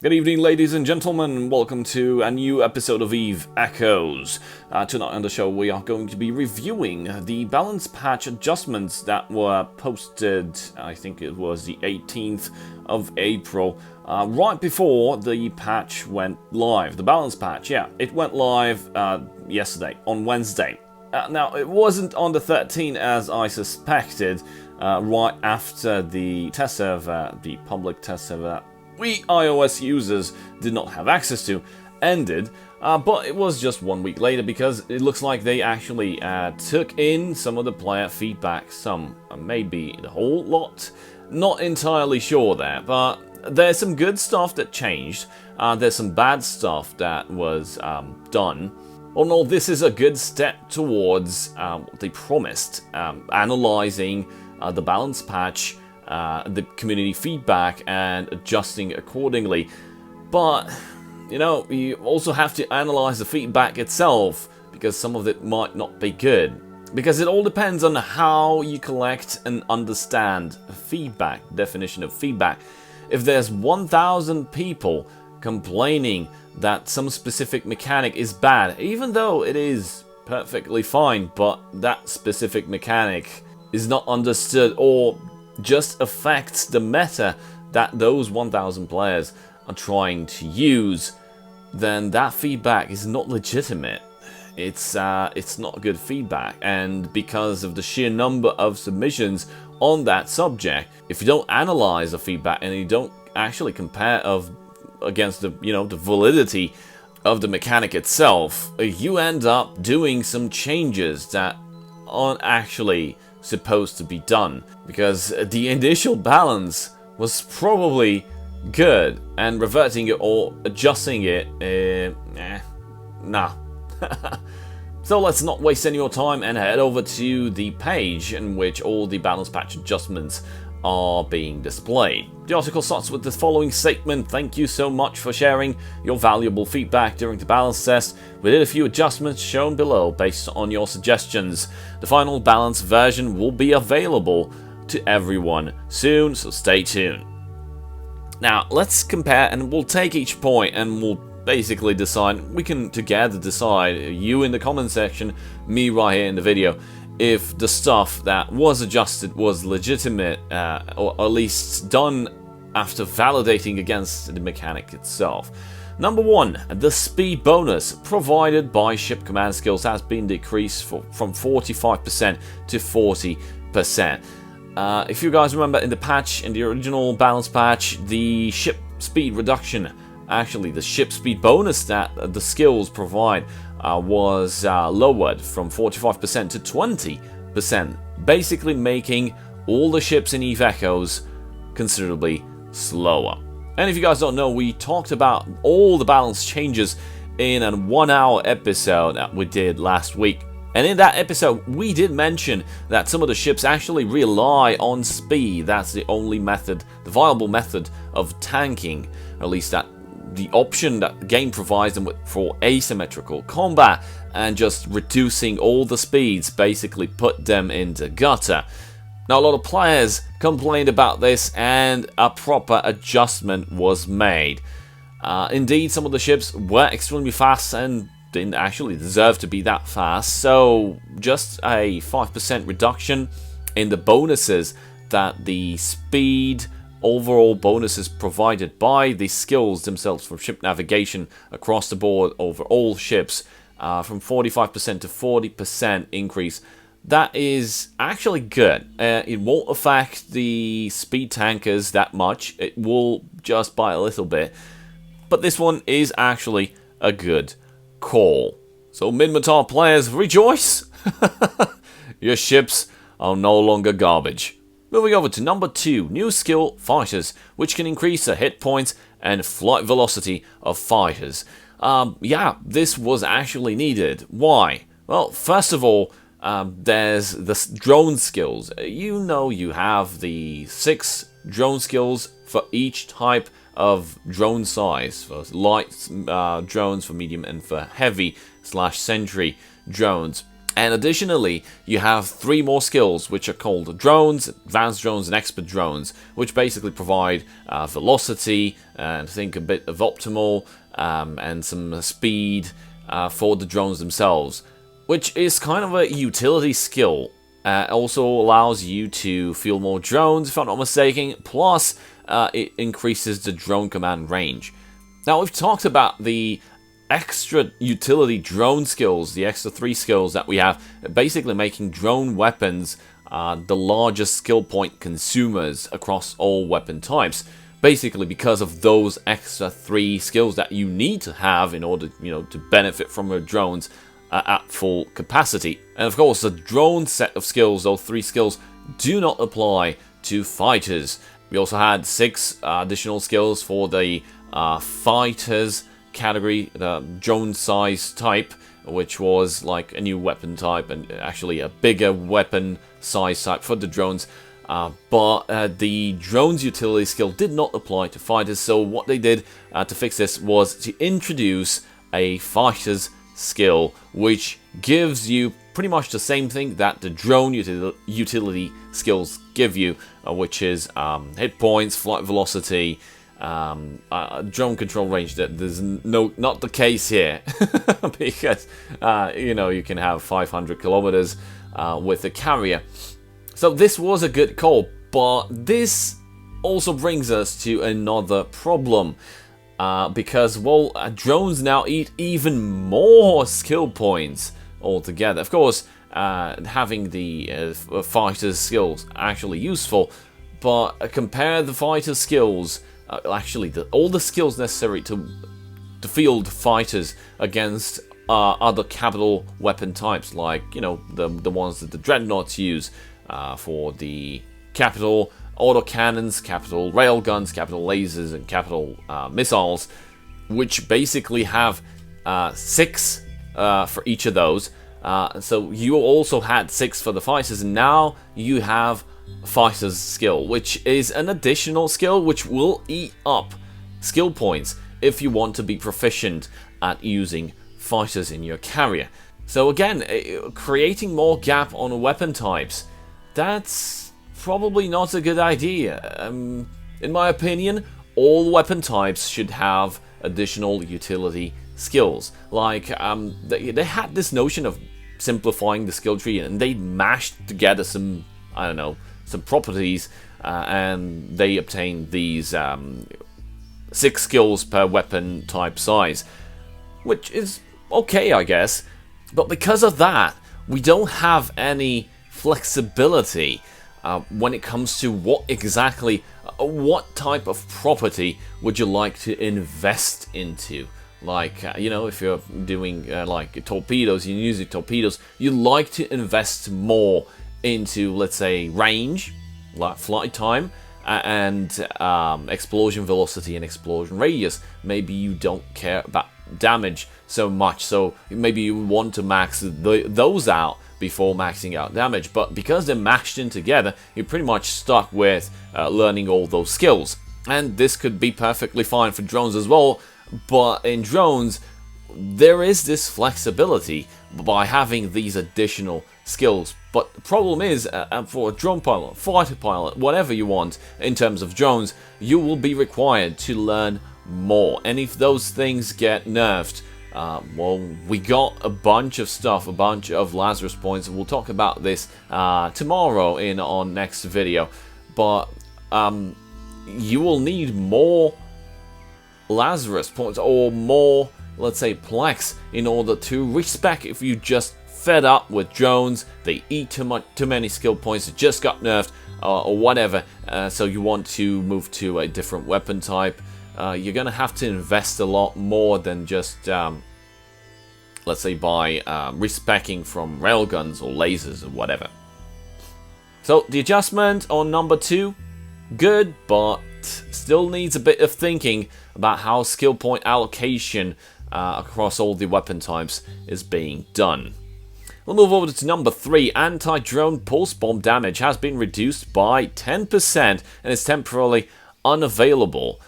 Good evening, ladies and gentlemen. Welcome to a new episode of Eve Echoes. Tonight on the show, we are going to be reviewing the balance patch adjustments that were posted, I think it was the 18th of April, right before the patch went live. The balance patch, yeah, it went live yesterday, on Wednesday. Now, it wasn't on the 13th as I suspected, right after the test server, the public test server we iOS users did not have access to, ended, but it was just 1 week later because it looks like they actually took in some of the player feedback, some, maybe the whole lot, not entirely sure there, but there's some good stuff that changed, there's some bad stuff that was done. All in all, this is a good step towards what they promised, analyzing the balance patch, the community feedback and adjusting accordingly. But, you know, you also have to analyze the feedback itself because some of it might not be good. Because it all depends on how you collect and understand feedback, definition of feedback. If there's 1,000 people complaining that some specific mechanic is bad, even though it is perfectly fine, but that specific mechanic is not understood or just affects the meta that those 1,000 players are trying to use, then that feedback is not legitimate. It's not good feedback, and because of the sheer number of submissions on that subject, if you don't analyze the feedback and you don't actually compare against the the validity of the mechanic itself, you end up doing some changes that aren't actually supposed to be done, because the initial balance was probably good, and reverting it or adjusting it, nah. So let's not waste any more time and head over to the page in which all the balance patch adjustments are being displayed. The article starts with the following statement: "Thank you so much for sharing your valuable feedback during the balance test. We did a few adjustments shown below based on your suggestions. The final balance version will be available to everyone soon, so stay tuned." Now, let's compare, and we'll take each point and we'll basically decide, we can together decide, you in the comment section, me right here in the video, if the stuff that was adjusted was legitimate, or at least done after validating against the mechanic itself. Number 1, the speed bonus provided by ship command skills has been decreased from 45% to 40%. If you guys remember, in the patch, in the original balance patch, the ship speed reduction, actually the ship speed bonus that the skills provide, was lowered from 45% to 20%, basically making all the ships in Eve Echoes considerably slower. And if you guys don't know, we talked about all the balance changes in a 1-hour episode that we did last week. And in that episode, we did mention that some of the ships actually rely on speed. That's the only method, the viable method of tanking, or at least that the option that the game provides them with for asymmetrical combat, and just reducing all the speeds basically put them into gutter. Now, a lot of players complained about this, and a proper adjustment was made. Indeed, some of the ships were extremely fast and didn't actually deserve to be that fast, so just a 5% reduction in the bonuses that the speed overall bonuses provided by the skills themselves for ship navigation across the board over all ships, from 45% to 40% increase. That is actually good. It won't affect the speed tankers that much. It will just by a little bit. But this one is actually a good call. So Minmatar players, rejoice! Your ships are no longer garbage. Moving over to number 2, new skill fighters, which can increase the hit points and flight velocity of fighters. Yeah, this was actually needed. Why? Well, first of all, there's the drone skills. You know, you have the 6 drone skills for each type of drone size, for light drones, for medium, and for heavy / sentry drones. And additionally, you have 3 more skills, which are called drones, advanced drones, and expert drones, which basically provide velocity, and I think a bit of optimal, and some speed for the drones themselves, which is kind of a utility skill. Also allows you to field more drones, if I'm not mistaken, plus it increases the drone command range. Now, we've talked about the extra utility drone skills, the extra 3 skills that we have, basically making drone weapons the largest skill point consumers across all weapon types. Basically because of those extra 3 skills that you need to have in order, to benefit from your drones at full capacity. And of course, the drone set of skills, those 3 skills, do not apply to fighters. We also had 6 additional skills for the fighters category, the drone size type, which was like a new weapon type and actually a bigger weapon size type for the drones. But the drones utility skill did not apply to fighters, so what they did to fix this was to introduce a fighters skill, which gives you pretty much the same thing that the drone utility skills give you, which is hit points, flight velocity, drone control range. That there's not the case here because you can have 500 kilometers with a carrier. So this was a good call, but this also brings us to another problem. Because, well, drones now eat even more skill points altogether. Of course, having the fighter's skills actually useful, but compare the fighter's skills, all the skills necessary to field fighters against other capital weapon types, like, the ones that the dreadnoughts use for the capital autocannons, capital railguns, capital lasers, and capital missiles, which basically have 6 for each of those. So you also had 6 for the fighters, and now you have fighter's skill, which is an additional skill which will eat up skill points if you want to be proficient at using fighters in your carrier. So again, creating more gap on weapon types, that's probably not a good idea. In my opinion, all weapon types should have additional utility skills. Like, they had this notion of simplifying the skill tree, and they mashed together some properties, and they obtained these 6 skills per weapon type size, which is okay, I guess. But because of that, we don't have any flexibility when it comes to what type of property would you like to invest into. Like, if you're doing like torpedoes, you're using torpedoes, you like to invest more into, let's say, range, like flight time, and explosion velocity and explosion radius. Maybe you don't care about damage so much, so maybe you want to max those out before maxing out damage, but because they're mashed in together, you're pretty much stuck with learning all those skills. And this could be perfectly fine for drones as well, but in drones, there is this flexibility by having these additional skills. But the problem is, for a drone pilot, fighter pilot, whatever you want in terms of drones, you will be required to learn more. And if those things get nerfed, well, we got a bunch of stuff, a bunch of Lazarus points, and we'll talk about this tomorrow in our next video. But you will need more Lazarus points, or more, let's say, Plex, in order to respec if you just fed up with drones, they eat too many skill points, it just got nerfed, or whatever, so you want to move to a different weapon type. You're going to have to invest a lot more than just, let's say, by respecking from railguns or lasers or whatever. So the adjustment on number 2, good, but still needs a bit of thinking about how skill point allocation across all the weapon types is being done. We'll move over to number 3. Anti-drone pulse bomb damage has been reduced by 10% and is temporarily unavailable.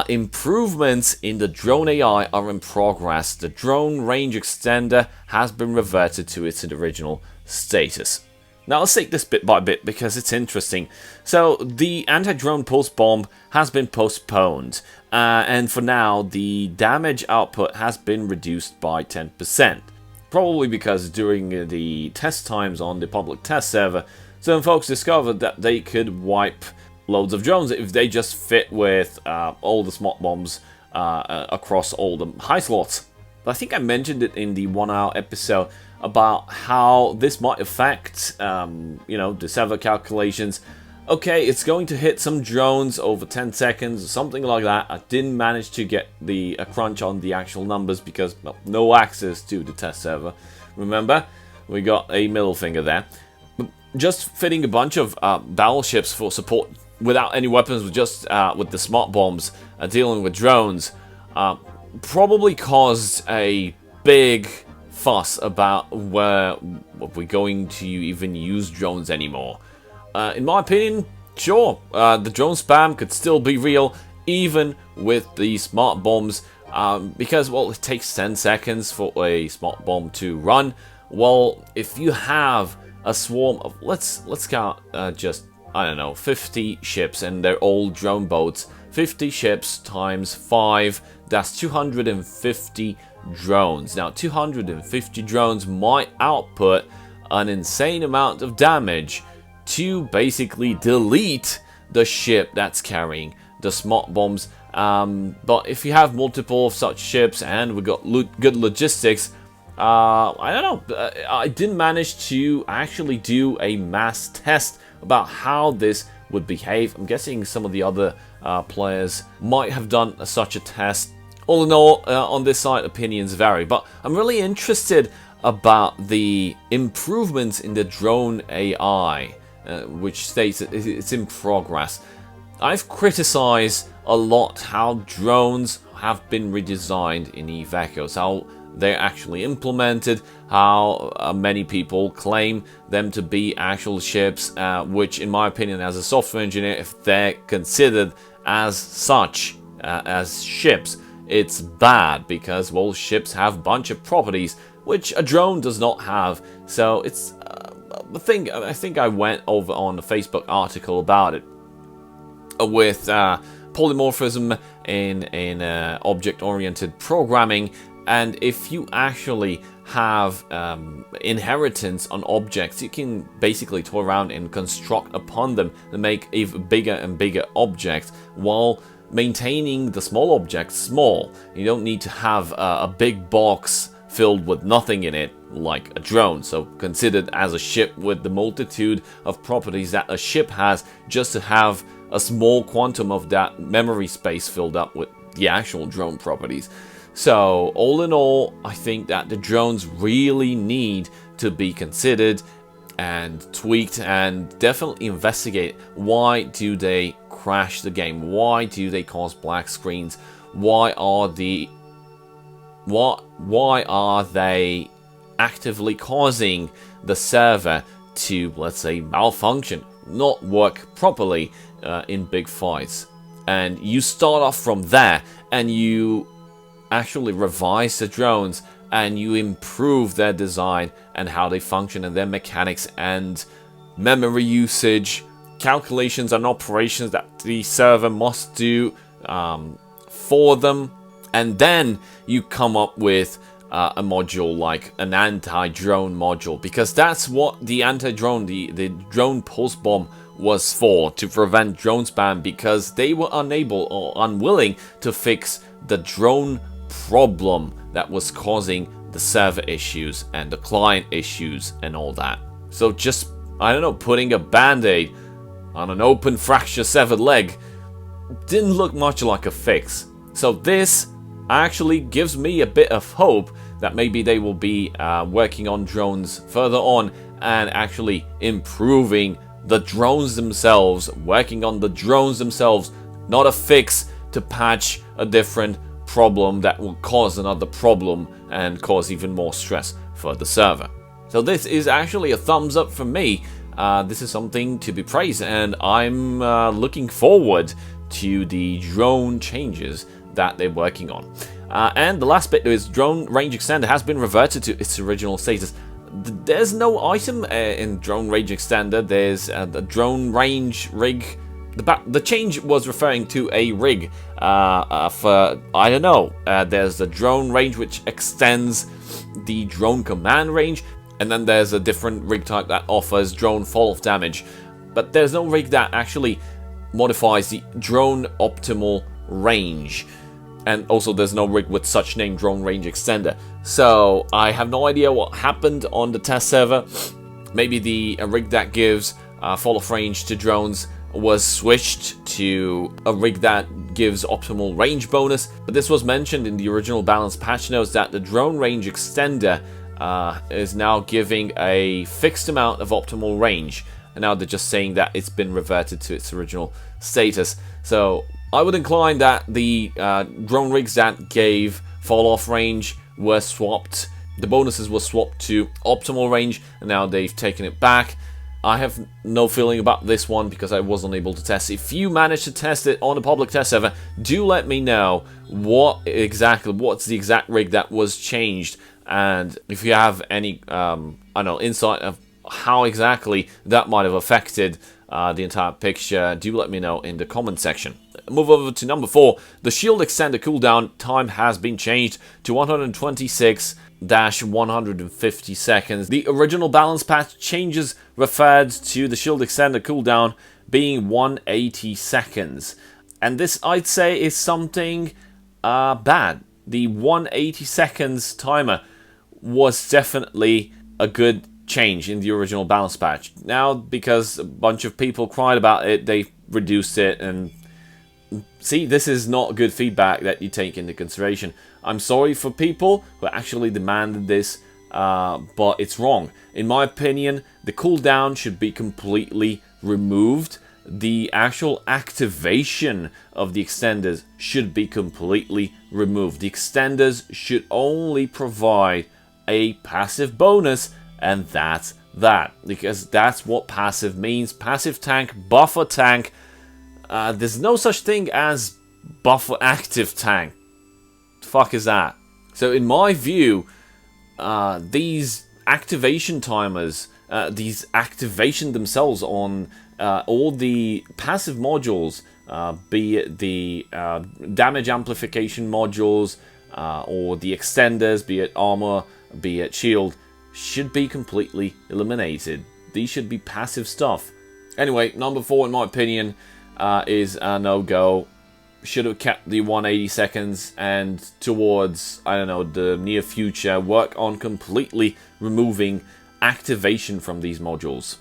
Improvements in the drone AI are in progress. The drone range extender has been reverted to its original status. Now let's take this bit by bit because it's interesting. So the anti-drone pulse bomb has been postponed, and for now the damage output has been reduced by 10%. Probably because during the test times on the public test server, some folks discovered that they could wipe loads of drones if they just fit with all the smart bombs across all the high slots. But I think I mentioned it in the 1 hour episode about how this might affect, the server calculations. Okay, it's going to hit some drones over 10 seconds or something like that. I didn't manage to get a crunch on the actual numbers because, well, no access to the test server. Remember, we got a middle finger there. But just fitting a bunch of battleships for support without any weapons, with the smart bombs dealing with drones, probably caused a big fuss about where we're going to even use drones anymore. In my opinion, sure, the drone spam could still be real even with the smart bombs, because, well, it takes 10 seconds for a smart bomb to run. Well, if you have a swarm of, let's count just, I don't know, 50 ships, and they're all drone boats. 50 ships times 5, that's 250 drones. Now, 250 drones might output an insane amount of damage to basically delete the ship that's carrying the smart bombs. But if you have multiple of such ships and we got good logistics, I don't know. I didn't manage to actually do a mass test about how this would behave. I'm guessing some of the other players might have done such a test. All in all, on this side, opinions vary, but I'm really interested about the improvements in the drone AI, which states that it's in progress. I've criticized a lot how drones have been redesigned in Eve Echoes, how they're actually implemented, how many people claim them to be actual ships, which in my opinion as a software engineer, if they're considered as such, as ships, it's bad because, well, ships have a bunch of properties which a drone does not have. So it's the thing. I think I went over on a Facebook article about it with polymorphism in object-oriented programming. And if you actually have inheritance on objects, you can basically toy around and construct upon them and make even bigger and bigger objects while maintaining the small objects small. You don't need to have a big box filled with nothing in it like a drone. So considered as a ship with the multitude of properties that a ship has, just to have a small quantum of that memory space filled up with the actual drone properties. So all in all, I think that the drones really need to be considered and tweaked, and definitely investigate why do they crash the game, why do they cause black screens, why are they actively causing the server to, let's say, malfunction, not work properly in big fights. And you start off from there and you actually revise the drones and you improve their design and how they function and their mechanics and memory usage, calculations and operations that the server must do for them. And then you come up with a module like an anti-drone module, because that's what the anti-drone, the drone pulse bomb was for, to prevent drone spam, because they were unable or unwilling to fix the drone problem that was causing the server issues and the client issues and all that. So just, I don't know, putting a band-aid on an open fracture severed leg didn't look much like a fix. So this actually gives me a bit of hope that maybe they will be working on drones further on and actually improving the drones themselves, working on the drones themselves, not a fix to patch a different problem that will cause another problem and cause even more stress for the server. So this is actually a thumbs up from me. This is something to be praised, and I'm looking forward to the drone changes that they're working on. And the last bit is drone range extender has been reverted to its original status. There's no item in drone range extender. There's the drone range rig. The change was referring to a rig for, I don't know, there's the drone range which extends the drone command range, and then there's a different rig type that offers drone fall-off damage. But there's no rig that actually modifies the drone optimal range. And also there's no rig with such name, drone range extender. So I have no idea what happened on the test server. Maybe the rig that gives fall-off range to drones was switched to a rig that gives optimal range bonus. But this was mentioned in the original balance patch notes that the drone range extender is now giving a fixed amount of optimal range. And now they're just saying that it's been reverted to its original status. So I would incline that the drone rigs that gave fall-off range were swapped. The bonuses were swapped to optimal range, and now they've taken it back. I have no feeling about this one because I wasn't able to test it. If you managed to test it on a public test server, do let me know what's the exact rig that was changed, and if you have any I don't know, insight of how exactly that might have affected the entire picture, do let me know in the comment section. Move over to number 4. The shield extender cooldown time has been changed to 126-150 seconds. The original balance patch changes referred to the shield extender cooldown being 180 seconds. And this, I'd say, is something bad. The 180 seconds timer was definitely a good change in the original balance patch. Now, because a bunch of people cried about it, they reduced it, and see, this is not good feedback that you take into consideration. I'm sorry for people who actually demanded this, but it's wrong. In my opinion, the cooldown should be completely removed. The actual activation of the extenders should be completely removed. The extenders should only provide a passive bonus, and that's that, because that's what passive means. Passive tank, buffer tank. There's no such thing as buffer active tank. The fuck is that? So in my view, these activation timers, these activation themselves on all the passive modules, be it the damage amplification modules, or the extenders, be it armor, be it shield, should be completely eliminated. These should be passive stuff. Anyway, number 4 in my opinion is a no-go. Should have kept the 180 seconds, and towards, I don't know, the near future, work on completely removing activation from these modules.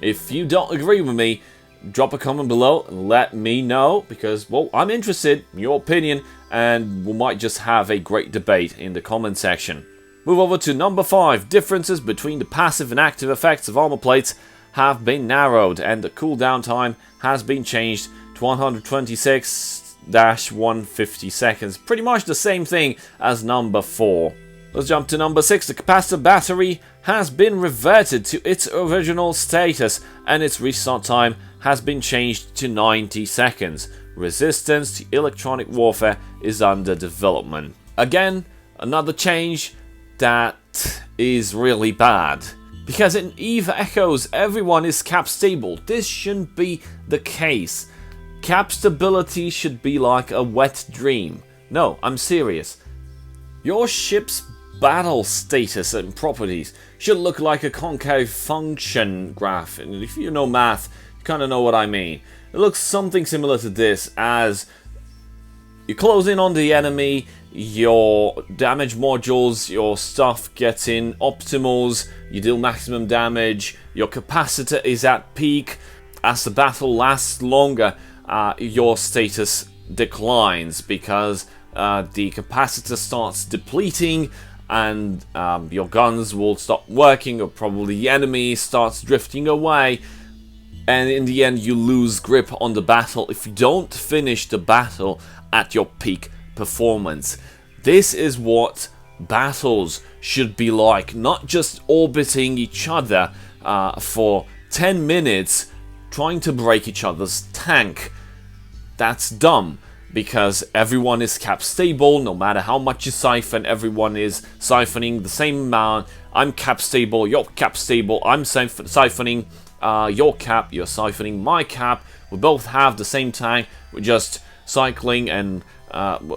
If you don't agree with me, drop a comment below and let me know, because, well, I'm interested in your opinion, and we might just have a great debate in the comment section. Move over to number 5. Differences between the passive and active effects of armor plates have been narrowed, and the cooldown time has been changed to 126-150 seconds. Pretty much the same thing as number 4. Let's jump to number 6. The capacitor battery has been reverted to its original status, and its restart time has been changed to 90 seconds. Resistance to electronic warfare is under development. Again, another change that is really bad, because in EVE Echoes everyone is cap stable. This shouldn't be the case. Cap stability should be like a wet dream. No, I'm serious. Your ship's battle status and properties should look like a concave function graph, and if you know math, you kind of know what I mean. It looks something similar to this, as you close in on the enemy, your damage modules, your stuff gets in optimals, you deal maximum damage, your capacitor is at peak. As the battle lasts longer, your status declines, because the capacitor starts depleting, and your guns will stop working, or probably the enemy starts drifting away, and in the end you lose grip on the battle if you don't finish the battle at your peak performance. This is what battles should be like, not just orbiting each other for 10 minutes trying to break each other's tank. that's dumb, because everyone is cap stable. No matter how much you siphon, everyone is siphoning the same amount. I'm cap stable, you're cap stable, I'm siphoning your cap, you're siphoning my cap. We both have the same tank, we're just cycling and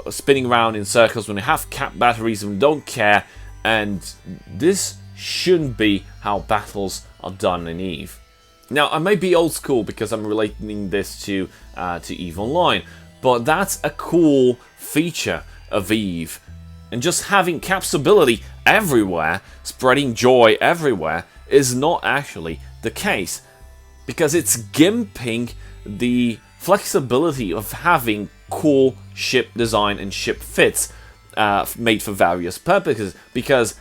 spinning around in circles when we have cap batteries and we don't care. And this shouldn't be how battles are done in EVE. Now, I may be old school because I'm relating this to EVE Online, but that's a cool feature of EVE. And just having cap stability everywhere, spreading joy everywhere, is not actually the case. Because it's gimping the flexibility of having cool ship design and ship fits made for various purposes. Because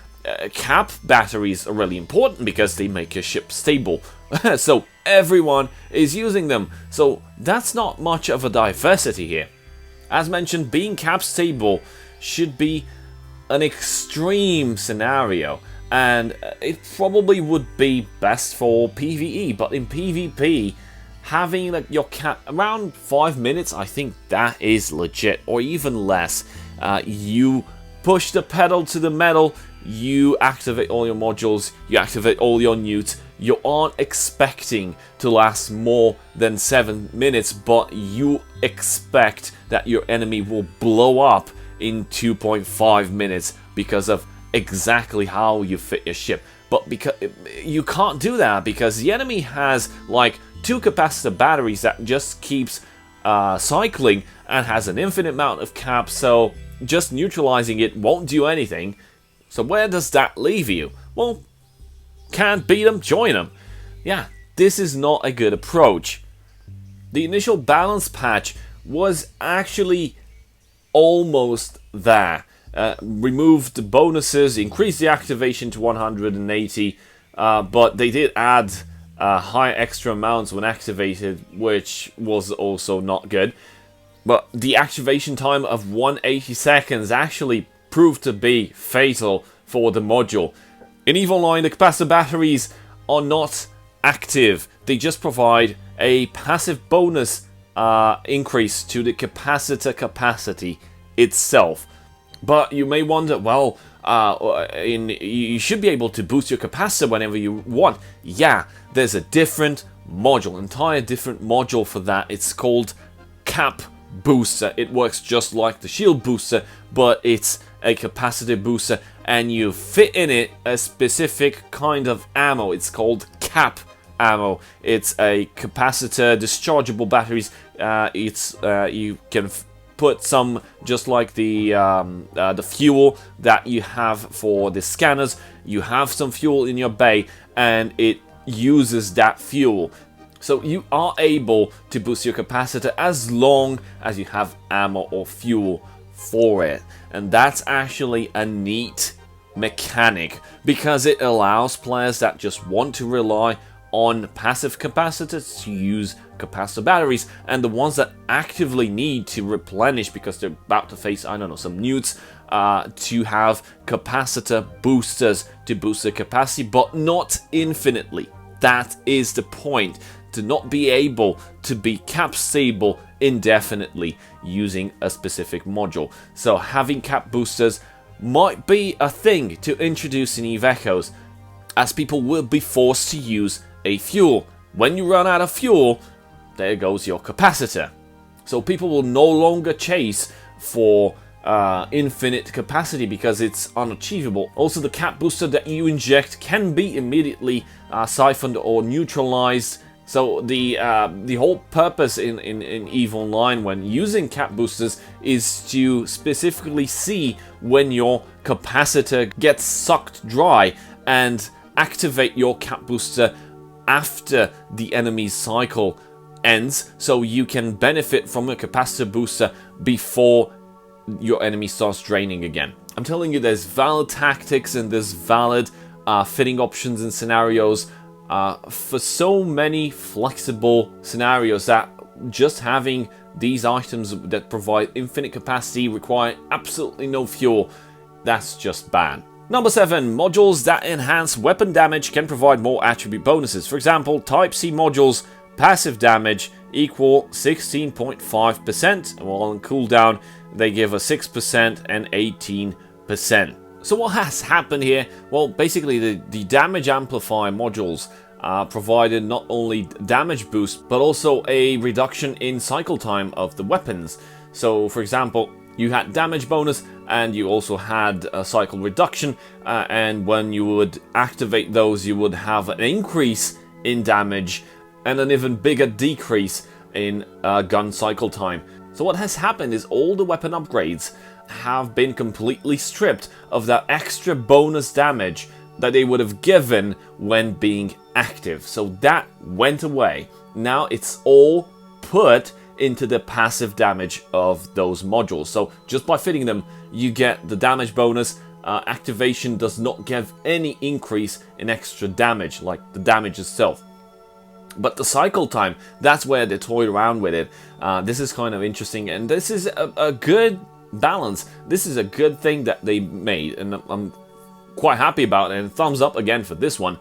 cap batteries are really important because they make your ship stable. So everyone is using them. So that's not much of a diversity here. As mentioned, being cap stable should be an extreme scenario, and it probably would be best for PvE, but in PvP, having like your cap around 5 minutes, I think that is legit, or even less. You push the pedal to the metal, you activate all your modules, you activate all your newts. You aren't expecting to last more than 7 minutes, but you expect that your enemy will blow up in 2.5 minutes because of exactly how you fit your ship. But because you can't do that because the enemy has like 2 capacitor batteries that just keeps cycling and has an infinite amount of cap, so just neutralizing it won't do anything. So where does that leave you? Well, can't beat them, join them. Yeah, this is not a good approach. The initial balance patch was actually almost there. Removed the bonuses, increased the activation to 180, but they did add high extra amounts when activated, which was also not good. But the activation time of 180 seconds actually proved to be fatal for the module. In EVE Online, the capacitor batteries are not active. They just provide a passive bonus increase to the capacitor capacity itself. But you may wonder, well, you should be able to boost your capacitor whenever you want. Yeah, there's a different module, entire different module for that. It's called Cap Booster. It works just like the shield booster, but it's a capacitor booster, and you fit in it a specific kind of ammo. It's called cap ammo. It's a capacitor dischargeable batteries. You can put some, just like the fuel that you have for the scanners. You have some fuel in your bay, and it uses that fuel. So you are able to boost your capacitor as long as you have ammo or fuel for it. And that's actually a neat mechanic, because it allows players that just want to rely on passive capacitors to use capacitor batteries, and the ones that actively need to replenish because they're about to face, I don't know, some newts, to have capacitor boosters to boost their capacity, but not infinitely. That is the point, to not be able to be cap stable indefinitely using a specific module. So having cap boosters might be a thing to introduce in EVE Echoes, as people will be forced to use a fuel. When you run out of fuel, there goes your capacitor. So people will no longer chase for infinite capacity because it's unachievable. Also, the cap booster that you inject can be immediately siphoned or neutralized. So the whole purpose in EVE Online when using cap boosters is to specifically see when your capacitor gets sucked dry and activate your cap booster after the enemy's cycle ends, so you can benefit from a capacitor booster before your enemy starts draining again. I'm telling you, there's valid tactics and there's valid fitting options and scenarios for so many flexible scenarios that just having these items that provide infinite capacity, require absolutely no fuel, that's just bad. Number 7, modules that enhance weapon damage can provide more attribute bonuses. For example, Type C modules, passive damage equal 16.5%, while on cooldown they give a 6% and 18%. So what has happened here? Well, basically the damage amplifier modules provided not only damage boost, but also a reduction in cycle time of the weapons. So, for example, you had damage bonus, and you also had a cycle reduction, and when you would activate those, you would have an increase in damage, and an even bigger decrease in gun cycle time. So what has happened is all the weapon upgrades have been completely stripped of that extra bonus damage that they would have given when being active. So that went away. Now it's all put into the passive damage of those modules. So just by fitting them, you get the damage bonus. Activation does not give any increase in extra damage, like the damage itself. But the cycle time, that's where they toyed around with it. This is kind of interesting, and this is a good balance. This is a good thing that they made, and I'm quite happy about it, and thumbs up again for this one.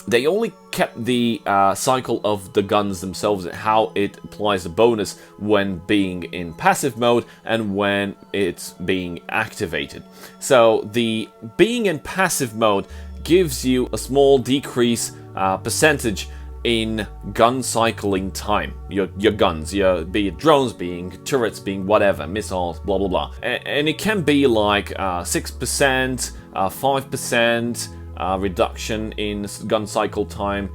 They only kept the cycle of the guns themselves, and how it applies a bonus when being in passive mode and when it's being activated. So the being in passive mode gives you a small decrease percentage in gun cycling time. Your guns, be it drones, being turrets, being whatever, missiles, blah blah blah. And it can be like 6%, 5% reduction in gun cycle time.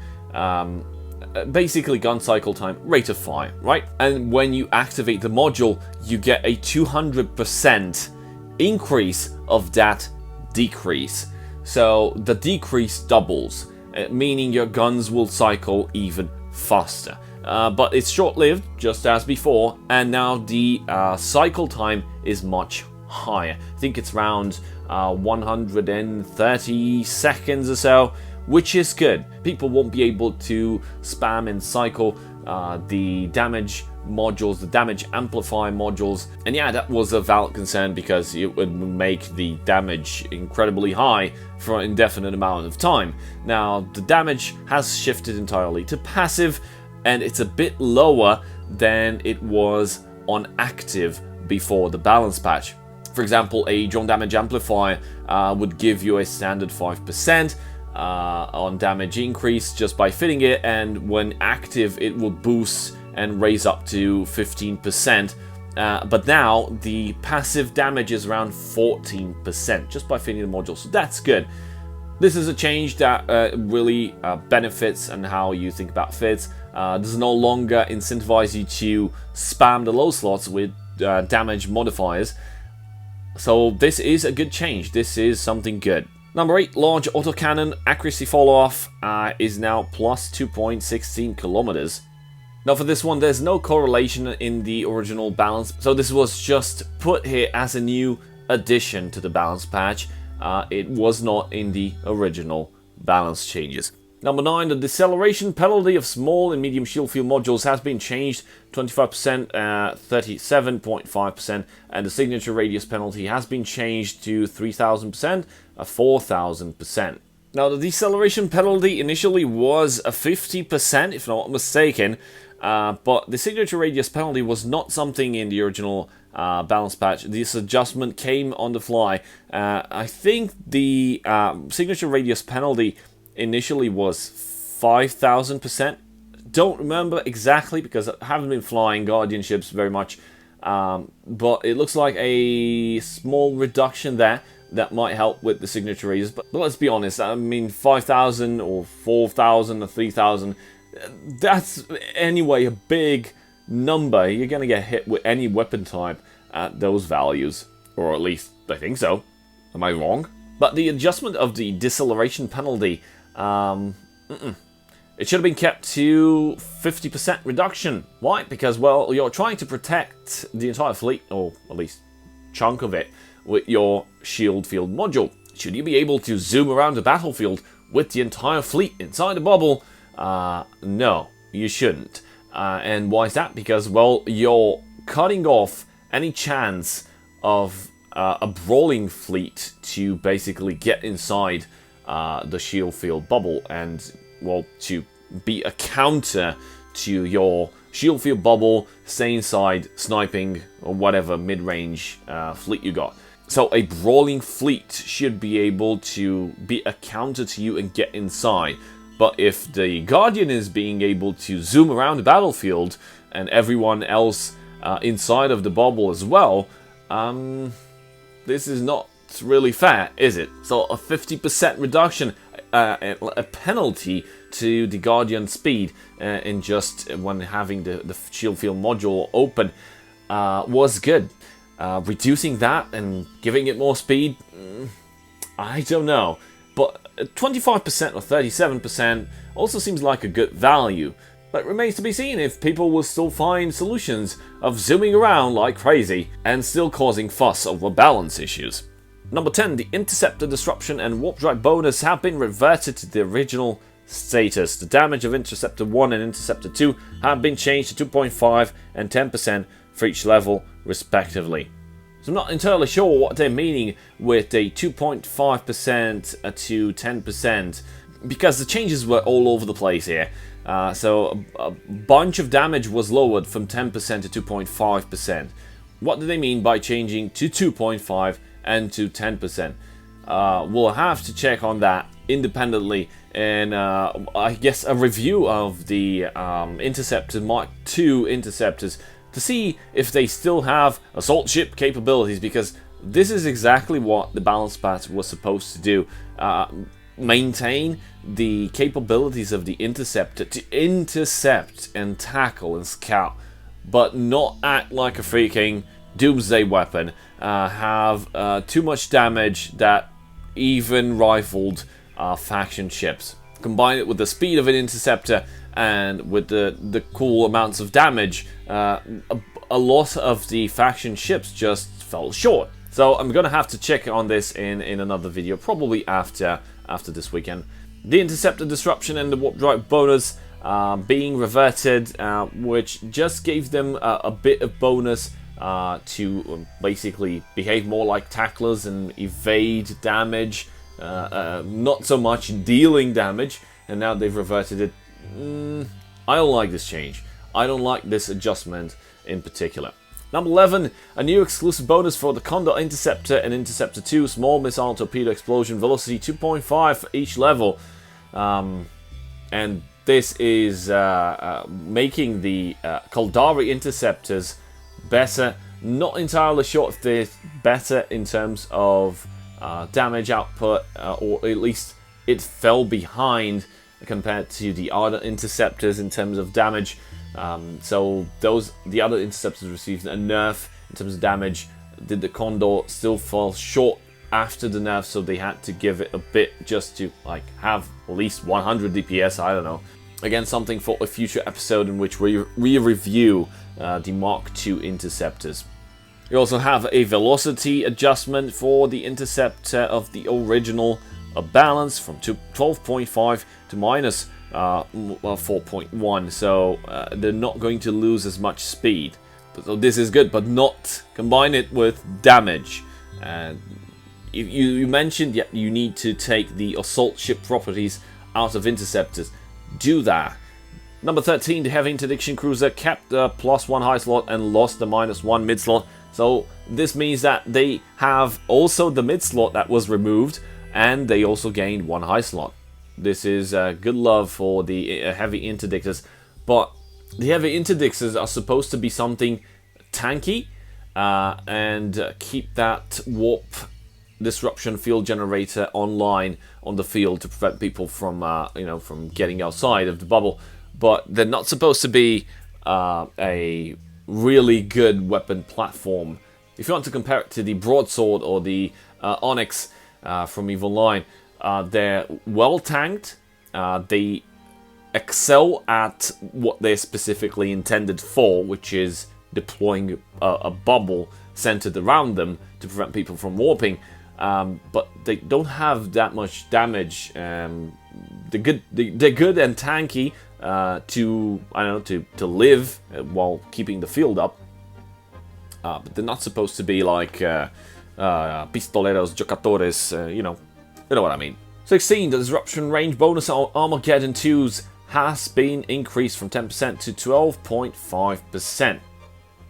Basically gun cycle time, rate of fire, right? And when you activate the module, you get a 200% increase of that decrease. So the decrease doubles, meaning your guns will cycle even faster. But it's short-lived, just as before, and now the cycle time is much higher. I think it's around 130 seconds or so, which is good. People won't be able to spam and cycle the damage modules, the damage amplifier modules. And yeah, that was a valid concern because it would make the damage incredibly high for an indefinite amount of time. Now, the damage has shifted entirely to passive, and it's a bit lower than it was on active before the balance patch. For example, a drone damage amplifier would give you a standard 5% on damage increase just by fitting it, and when active it will boost and raise up to 15%. But now the passive damage is around 14% just by fitting the module, so that's good. This is a change that really benefits and how you think about fits. Does no longer incentivize you to spam the low slots with damage modifiers. So this is a good change. This is something good. Number 8, large autocannon accuracy fall-off is now plus 2.16 kilometers. Now for this one, there's no correlation in the original balance, so this was just put here as a new addition to the balance patch. It was not in the original balance changes. Number 9, the deceleration penalty of small and medium shield field modules has been changed 25%, 37.5%, and the signature radius penalty has been changed to 3000%, 4000%. Now the deceleration penalty initially was a 50%, if not mistaken, but the signature radius penalty was not something in the original balance patch. This adjustment came on the fly. I think the signature radius penalty initially was 5000%. Don't remember exactly because I haven't been flying guardianships very much, but it looks like a small reduction there that might help with the signature radius. But let's be honest, I mean 5000 or 4000 or 3000, that's anyway a big number. You're gonna get hit with any weapon type at those values, or at least I think so. Am I wrong? But the adjustment of the deceleration penalty, it should have been kept to 50% reduction. Why? Because, well, you're trying to protect the entire fleet, or at least chunk of it, with your shield field module. Should you be able to zoom around the battlefield with the entire fleet inside a bubble? No, you shouldn't. And why is that? Because, well, you're cutting off any chance of a brawling fleet to basically get inside the shield field bubble and, well, to be a counter to your shield field bubble, stay inside, sniping, or whatever mid-range fleet you got. So a brawling fleet should be able to be a counter to you and get inside. But if the Guardian is being able to zoom around the battlefield and everyone else inside of the bubble as well, this is not really fair, is it? So a 50% reduction, a penalty to the Guardian speed in just when having the shield field module open was good. Reducing that and giving it more speed, I don't know. But 25% or 37% also seems like a good value. But it remains to be seen if people will still find solutions of zooming around like crazy and still causing fuss over balance issues. Number 10, the Interceptor Disruption and Warp Drive bonus have been reverted to the original status. The damage of Interceptor 1 and Interceptor 2 have been changed to 2.5 and 10% for each level, respectively. So I'm not entirely sure what they're meaning with a 2.5% to 10%, because the changes were all over the place here. So a bunch of damage was lowered from 10% to 2.5%. What do they mean by changing to 2.5 and to 10%? We'll have to check on that independently, and I guess a review of the Interceptor Mark II interceptors to see if they still have assault ship capabilities, because this is exactly what the balance patch was supposed to do. Maintain the capabilities of the Interceptor to intercept and tackle and scout, but not act like a freaking doomsday weapon, have too much damage that even rifled faction ships. Combine it with the speed of an Interceptor and with the cool amounts of damage, a lot of the faction ships just fell short. So I'm gonna have to check on this in another video, probably after this weekend. The Interceptor Disruption and the Warp Drive bonus being reverted, which just gave them a bit of bonus to basically behave more like tacklers and evade damage, not so much dealing damage, and now they've reverted it. I don't like this change. I don't like this adjustment in particular. Number 11, a new exclusive bonus for the Condor Interceptor and Interceptor 2, small missile torpedo explosion velocity 2.5 for each level. And this is making the Caldari Interceptors better. Not entirely sure if they're better in terms of damage output, or at least it fell behind compared to the other Interceptors in terms of damage. So the other Interceptors received a nerf in terms of damage. Did the Condor still fall short after the nerf, so they had to give it a bit just to like have at least 100 DPS, I don't know. Again, something for a future episode in which we review the Mark II Interceptors. You also have a velocity adjustment for the Interceptor of the original balance from 12.5 to minus 4.1, so they're not going to lose as much speed. So this is good, but not combine it with damage. You mentioned you need to take the assault ship properties out of Interceptors. Do that. Number 13, the Heavy Interdiction Cruiser kept the +1 high slot and lost the -1 mid slot. So this means that they have also the mid slot that was removed, and they also gained 1 high slot. This is good love for the Heavy Interdictors, but the Heavy Interdictors are supposed to be something tanky and keep that warp disruption field generator online on the field to prevent people from from getting outside of the bubble. But they're not supposed to be a really good weapon platform. If you want to compare it to the Broadsword or the Onyx from Evil Line, they're well tanked. They excel at what they're specifically intended for, which is deploying a bubble centered around them to prevent people from warping. But they don't have that much damage. They're good and tanky to live while keeping the field up. But they're not supposed to be like pistoleros, jocatores, you know what I mean. 16, the Disruption Range bonus on Armageddon 2s has been increased from 10% to 12.5%.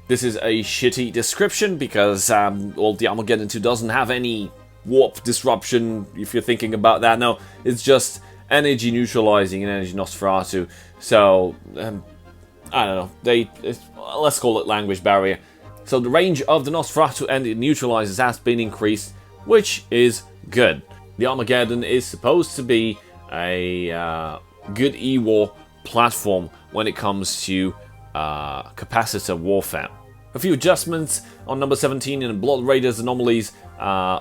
This is a shitty description because, well, the Armageddon 2 doesn't have any warp disruption, if you're thinking about that. No, it's just energy neutralizing and energy Nosferatu. So, I don't know, let's call it language barrier. So the range of the Nosferatu and it neutralizes has been increased, which is good. The Armageddon is supposed to be a good E-War platform when it comes to capacitor warfare. A few adjustments on number 17 in Blood Raiders anomalies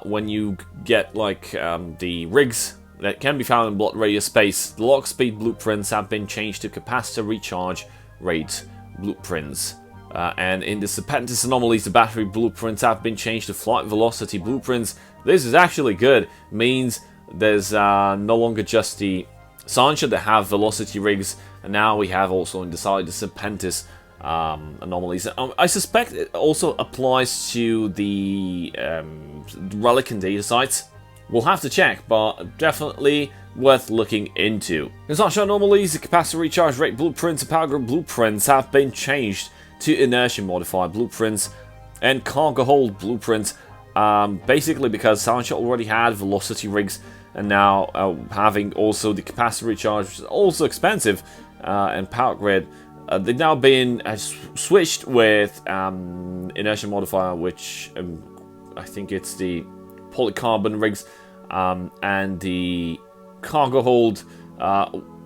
when you get like the rigs that can be found in Blood Raider space. The lock speed blueprints have been changed to capacitor recharge rate blueprints. And in the Serpentis anomalies, the battery blueprints have been changed to flight velocity blueprints. This is actually good. Means there's no longer just the Sancha that have velocity rigs, and now we have also inside the Serpentis anomalies. I suspect it also applies to the relic and data sites. We'll have to check, but definitely worth looking into. In Sancha anomalies, the capacitor recharge rate blueprints and power grid blueprints have been changed to inertia modifier blueprints and cargo hold blueprints, basically because Sancha already had velocity rigs, and now having also the capacitor recharge, which is also expensive, and power grid, they've now been switched with inertia modifier, which I think it's the polycarbon rigs, and the cargo hold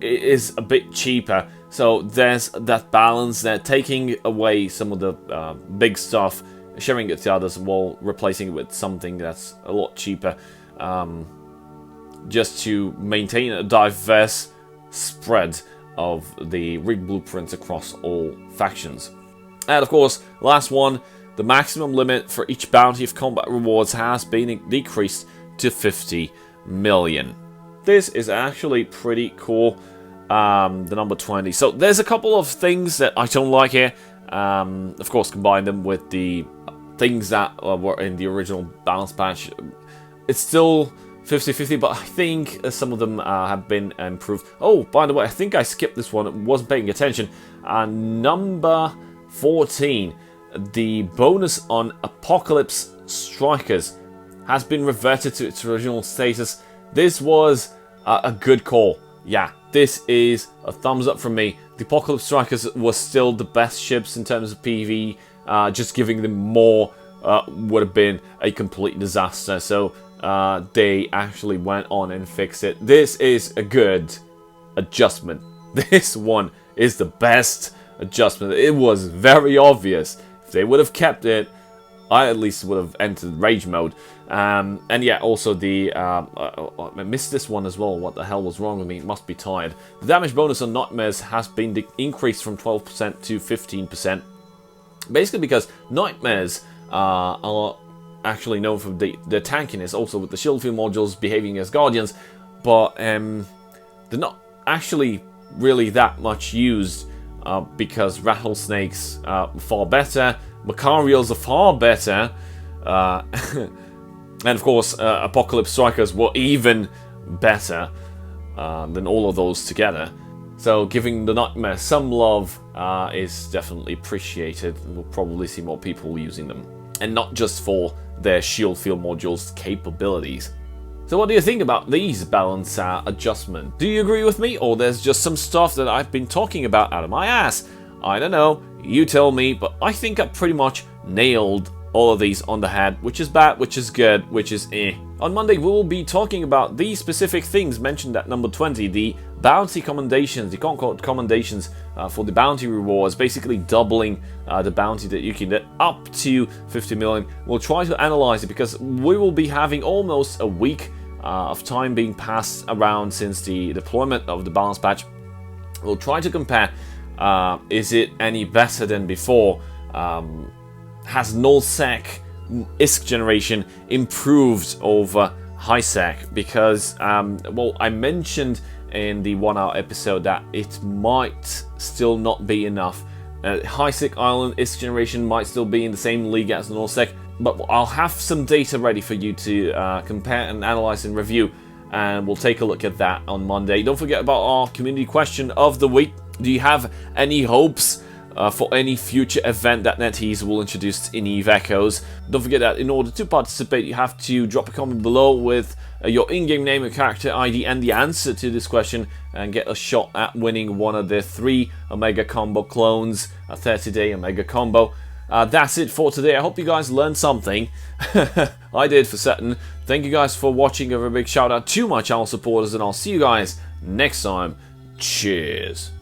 is a bit cheaper. So there's that balance. They're taking away some of the big stuff, sharing it to others while replacing it with something that's a lot cheaper, just to maintain a diverse spread of the rig blueprints across all factions. And of course, last one, the maximum limit for each bounty of combat rewards has been decreased to 50 million. This is actually pretty cool. The number 20. So there's a couple of things that I don't like here. Of course, combine them with the things that were in the original balance patch. It's still 50-50, but I think some of them have been improved. Oh, by the way, I think I skipped this one. I wasn't paying attention. Number 14, the bonus on Apocalypse Strikers has been reverted to its original status. This was a good call. Yeah, this is a thumbs up from me. The Apocalypse Strikers was still the best ships in terms of PV. Just giving them more would have been a complete disaster. So they actually went on and fixed it. This is a good adjustment. This one is the best adjustment. It was very obvious. If they would have kept it, I at least would have entered rage mode. And yeah, also the I missed this one as well. What the hell was wrong with me? Must be tired. The damage bonus on Nightmares has been increased from 12% to 15%. Basically because Nightmares are actually known for the tankiness, also with the shield field modules behaving as guardians, but they're not actually really that much used because rattlesnakes are far better, Macarials are far better, and of course Apocalypse Strikers were even better than all of those together. So giving the Nightmare some love is definitely appreciated. We'll probably see more people using them, and not just for their shield field modules capabilities. So what do you think about these balance adjustments? Do you agree with me, or there's just some stuff that I've been talking about out of my ass? I don't know, you tell me, but I think I pretty much nailed all of these on the head, which is bad, which is good, which is eh. On Monday we will be talking about these specific things mentioned at number 20, the bounty commendations, the Concord commendations for the bounty rewards, basically doubling the bounty that you can get up to 50 million. We'll try to analyze it because we will be having almost a week of time being passed around since the deployment of the balance patch. We'll try to compare, is it any better than before? Has null-sec ISK generation improved over high-sec? Because, well, I mentioned in the 1 hour episode that it might still not be enough. High-sec Island ISK generation might still be in the same league as null-sec, but I'll have some data ready for you to compare and analyze and review. and we'll take a look at that on Monday. Don't forget about our community question of the week. Do you have any hopes for any future event that NetEase will introduce in EVE Echoes? Don't forget that in order to participate, you have to drop a comment below with your in-game name and character ID and the answer to this question, and get a shot at winning one of the 3 Omega Combo clones, a 30-day Omega Combo. That's it for today. I hope you guys learned something. I did for certain. Thank you guys for watching. A very big shout out to my channel supporters, and I'll see you guys next time. Cheers.